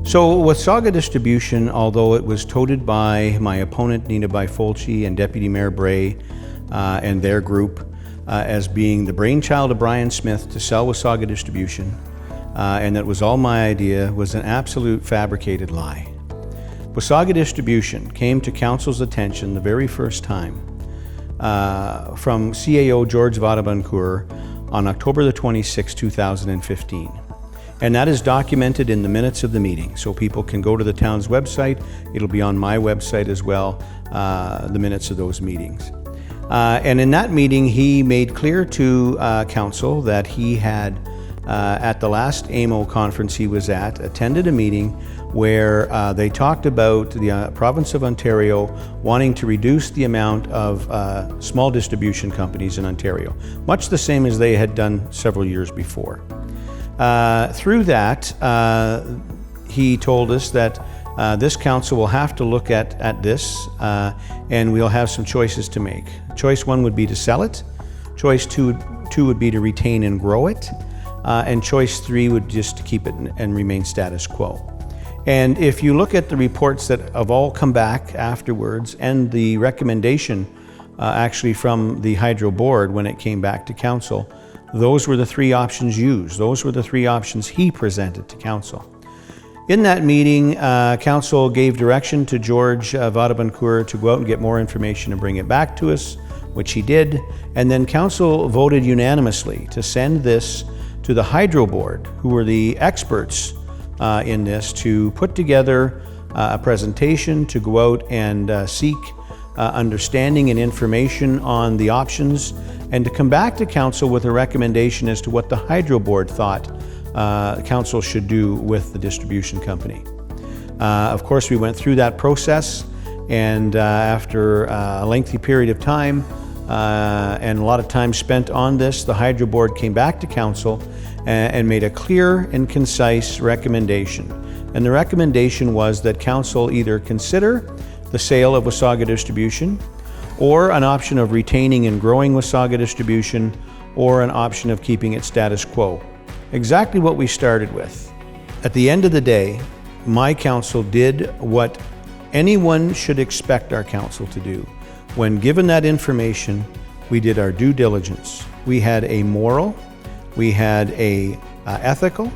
So Wasaga Distribution, although it was touted by my opponent Nina Bifolchi and Deputy Mayor Bray and their group as being the brainchild of Brian Smith to sell Wasaga Distribution, and that was all my idea, was an absolute fabricated lie. Wasaga Distribution came to Council's attention the very first time from CAO George Vadabancourt on October the 26th, 2015. And that is documented in the minutes of the meeting. So people can go to the town's website. It'll be on my website as well, the minutes of those meetings. And in that meeting, he made clear to Council that he had, at the last AMO conference he was at, attended a meeting where they talked about the province of Ontario wanting to reduce the amount of small distribution companies in Ontario, much the same as they had done several years before. Through that, he told us that this council will have to look at this and we'll have some choices to make. Choice one would be to sell it. Choice two would be to retain and grow it. And choice three would just to keep it and remain status quo. And if you look at the reports that have all come back afterwards and the recommendation actually from the Hydro Board when it came back to Council, those were the three options used. Those were the three options he presented to Council. In that meeting, Council gave direction to George Vadabancourt to go out and get more information and bring it back to us, which he did. And then Council voted unanimously to send this to the Hydro Board, who were the experts in this, to put together a presentation to go out and seek understanding and information on the options, and to come back to Council with a recommendation as to what the Hydro Board thought Council should do with the distribution company. Of course, we went through that process, and after a lengthy period of time and a lot of time spent on this, the Hydro Board came back to Council and made a clear and concise recommendation. And the recommendation was that Council either consider the sale of Wasaga Distribution, or an option of retaining and growing Wasaga Distribution, or an option of keeping it status quo. Exactly what we started with. At the end of the day, my council did what anyone should expect our council to do. When given that information, we did our due diligence. We had a moral, we had a ethical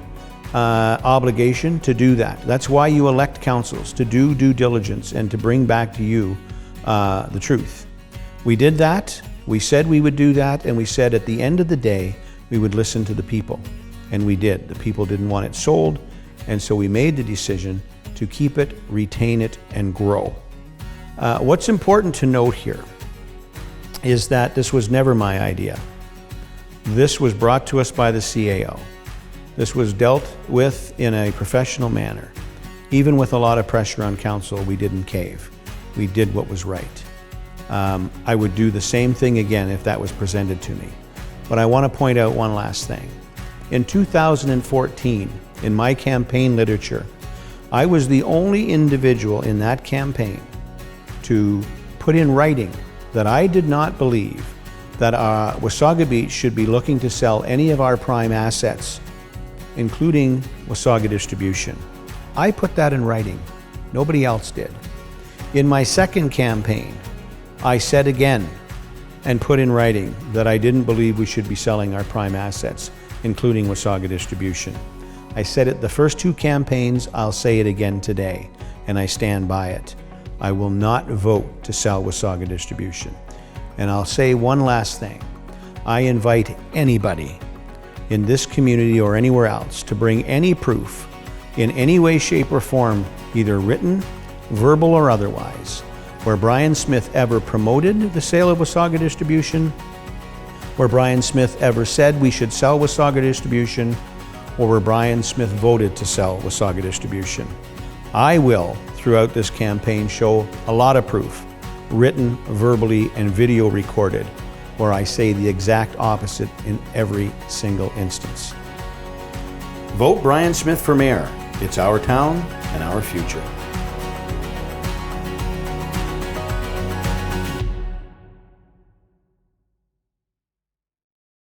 obligation to do that. That's why you elect councils, to do due diligence and to bring back to you the truth. We did that, we said we would do that, and we said at the end of the day, we would listen to the people. And we did. The people didn't want it sold, and so we made the decision to keep it, retain it, and grow. What's important to note here is that this was never my idea. This was brought to us by the CAO. This was dealt with in a professional manner. Even with a lot of pressure on Council, we didn't cave. We did what was right. I would do the same thing again if that was presented to me. But I want to point out one last thing. In 2014, in my campaign literature, I was the only individual in that campaign to put in writing that I did not believe that Wasaga Beach should be looking to sell any of our prime assets, including Wasaga Distribution. I put that in writing. Nobody else did. In my second campaign, I said again and put in writing that I didn't believe we should be selling our prime assets, including Wasaga Distribution. I said it the first two campaigns, I'll say it again today, and I stand by it. I will not vote to sell Wasaga Distribution. And I'll say one last thing. I invite anybody in this community or anywhere else to bring any proof in any way, shape, or form, either written, verbal, or otherwise, where Brian Smith ever promoted the sale of Wasaga Distribution, where Brian Smith ever said we should sell Wasaga Distribution, or where Brian Smith voted to sell Wasaga Distribution. I will, throughout this campaign, show a lot of proof, written, verbally, and video recorded, where I say the exact opposite in every single instance. Vote Brian Smith for mayor. It's our town and our future.